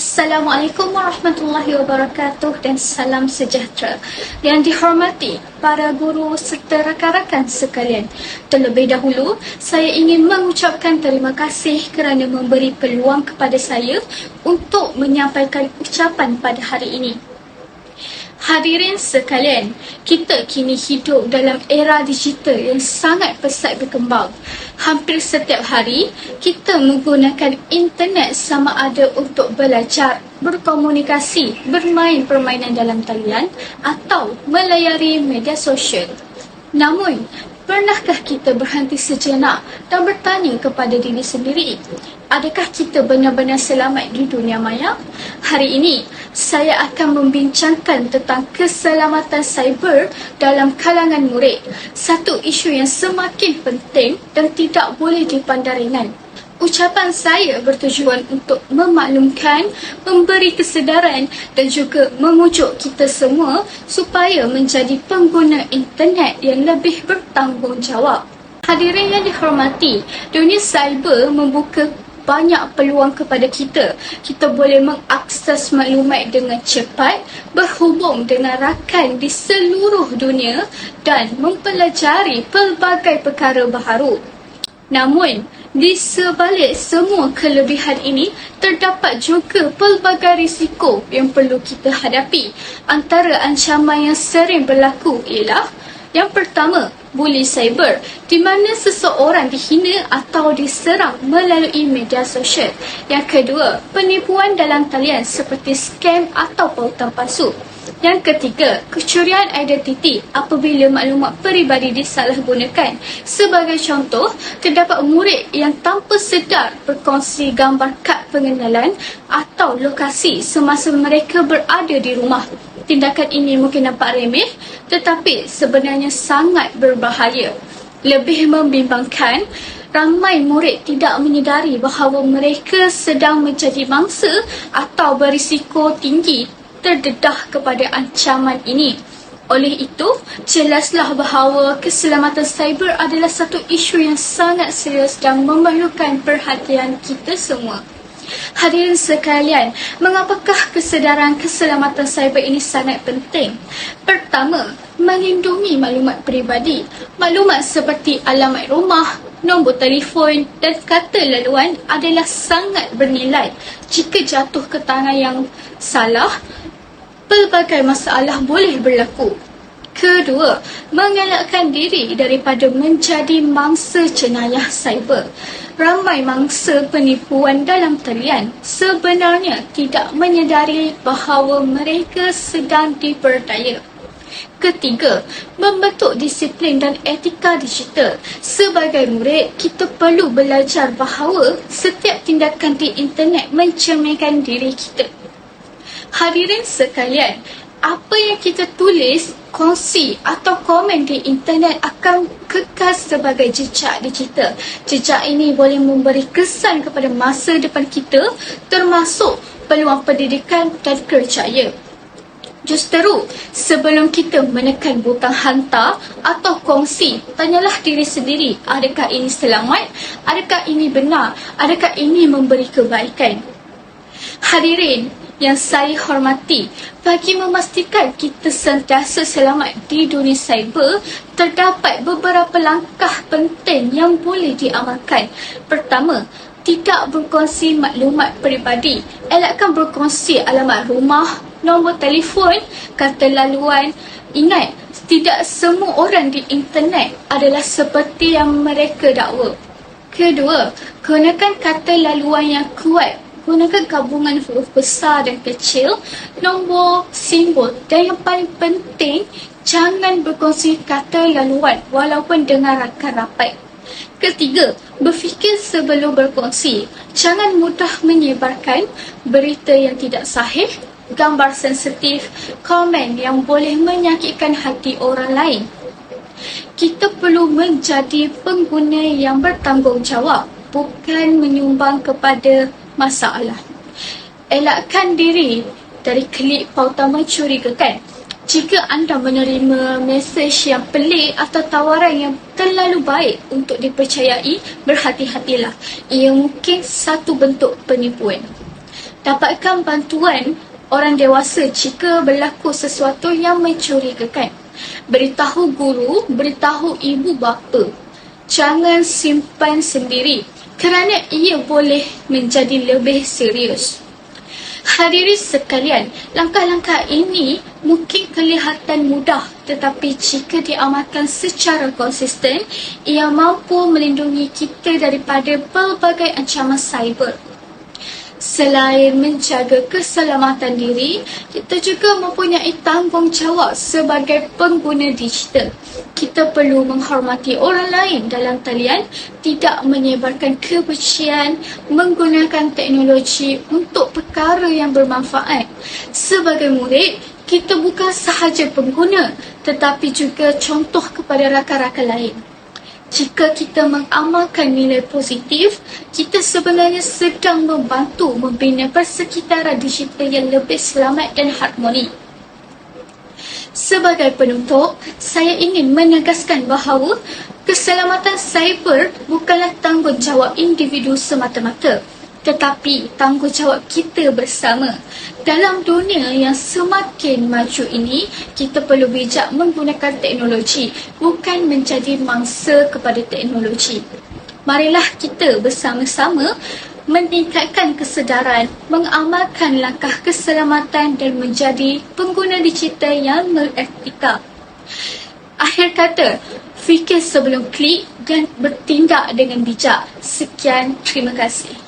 Assalamualaikum warahmatullahi wabarakatuh dan salam sejahtera. Yang dihormati para guru serta rakan-rakan sekalian, terlebih dahulu saya ingin mengucapkan terima kasih kerana memberi peluang kepada saya untuk menyampaikan ucapan pada hari ini. Hadirin sekalian, kita kini hidup dalam era digital yang sangat pesat berkembang. Hampir setiap hari, kita menggunakan internet sama ada untuk belajar, berkomunikasi, bermain permainan dalam talian atau melayari media sosial. Namun, pernahkah kita berhenti sejenak dan bertanya kepada diri sendiri, adakah kita benar-benar selamat di dunia maya? Hari ini, saya akan membincangkan tentang keselamatan cyber dalam kalangan murid. Satu isu yang semakin penting dan tidak boleh dipandang ringan. Ucapan saya bertujuan untuk memaklumkan, memberi kesedaran dan juga memujuk kita semua supaya menjadi pengguna internet yang lebih bertanggungjawab. Hadirin yang dihormati, dunia cyber membuka banyak peluang kepada kita. Kita boleh mengakses maklumat dengan cepat, berhubung dengan rakan di seluruh dunia dan mempelajari pelbagai perkara baharu. Namun, di sebalik semua kelebihan ini, terdapat juga pelbagai risiko yang perlu kita hadapi. Antara ancaman yang sering berlaku ialah yang pertama, bully cyber, di mana seseorang dihina atau diserang melalui media sosial. Yang kedua, penipuan dalam talian seperti scam atau pautan palsu. Yang ketiga, kecurian identiti apabila maklumat peribadi disalahgunakan. Sebagai contoh, terdapat murid yang tanpa sedar berkongsi gambar kad pengenalan atau lokasi semasa mereka berada di rumah. Tindakan ini mungkin nampak remeh, tetapi sebenarnya sangat berbahaya. Lebih membimbangkan, ramai murid tidak menyedari bahawa mereka sedang menjadi mangsa atau berisiko tinggi terdedah kepada ancaman ini. Oleh itu, jelaslah bahawa keselamatan cyber adalah satu isu yang sangat serius dan memerlukan perhatian kita semua. Hadirin sekalian, mengapakah kesedaran keselamatan cyber ini sangat penting? Pertama, melindungi maklumat peribadi. Maklumat seperti alamat rumah, nombor telefon dan kata laluan adalah sangat bernilai. Jika jatuh ke tangan yang salah, pelbagai masalah boleh berlaku. Kedua, mengelakkan diri daripada menjadi mangsa jenayah cyber. Ramai mangsa penipuan dalam talian sebenarnya tidak menyedari bahawa mereka sedang diperdaya. Ketiga, membentuk disiplin dan etika digital. Sebagai murid, kita perlu belajar bahawa setiap tindakan di internet mencerminkan diri kita. Hadirin sekalian, apa yang kita tulis, kongsi atau komen di internet akan kekal sebagai jejak digital. Jejak ini boleh memberi kesan kepada masa depan kita, termasuk peluang pendidikan dan kerjaya. Justeru, sebelum kita menekan butang hantar atau kongsi, tanyalah diri sendiri, adakah ini selamat? Adakah ini benar? Adakah ini memberi kebaikan? Hadirin yang saya hormati, bagi memastikan kita sentiasa selamat di dunia cyber, terdapat beberapa langkah penting yang boleh diamalkan. Pertama, tidak berkongsi maklumat peribadi. Elakkan berkongsi alamat rumah, nombor telefon, kata laluan. Ingat, tidak semua orang di internet adalah seperti yang mereka dakwa. Kedua, gunakan kata laluan yang kuat. Gunakan gabungan huruf besar dan kecil, nombor, simbol dan yang paling penting, jangan berkongsi kata laluan walaupun dengan rakan rapat. Ketiga, berfikir sebelum berkongsi. Jangan mudah menyebarkan berita yang tidak sahih, gambar sensitif, komen yang boleh menyakitkan hati orang lain. Kita perlu menjadi pengguna yang bertanggungjawab, bukan menyumbang kepada masalah. Elakkan diri dari klik pautan mencurigakan. Jika anda menerima mesej yang pelik atau tawaran yang terlalu baik untuk dipercayai, berhati-hatilah. Ia mungkin satu bentuk penipuan. Dapatkan bantuan orang dewasa jika berlaku sesuatu yang mencurigakan. Beritahu guru, beritahu ibu bapa. Jangan simpan sendiri kerana ia boleh menjadi lebih serius. Hadirin sekalian, langkah-langkah ini mungkin kelihatan mudah, tetapi jika diamalkan secara konsisten, ia mampu melindungi kita daripada pelbagai ancaman cyber. Selain menjaga keselamatan diri, kita juga mempunyai tanggungjawab sebagai pengguna digital. Kita perlu menghormati orang lain dalam talian, tidak menyebarkan kebencian, menggunakan teknologi untuk perkara yang bermanfaat. Sebagai murid, kita bukan sahaja pengguna, tetapi juga contoh kepada rakan-rakan lain. Jika kita mengamalkan nilai positif, kita sebenarnya sedang membantu membina persekitaran digital yang lebih selamat dan harmoni. Sebagai penutup, saya ingin menegaskan bahawa keselamatan cyber bukanlah tanggungjawab individu semata-mata, tetapi tanggungjawab kita bersama. Dalam dunia yang semakin maju ini, kita perlu bijak menggunakan teknologi, bukan menjadi mangsa kepada teknologi. Marilah kita bersama-sama meningkatkan kesedaran, mengamalkan langkah keselamatan dan menjadi pengguna digital yang beretika. Akhir kata, fikir sebelum klik dan bertindak dengan bijak. Sekian, terima kasih.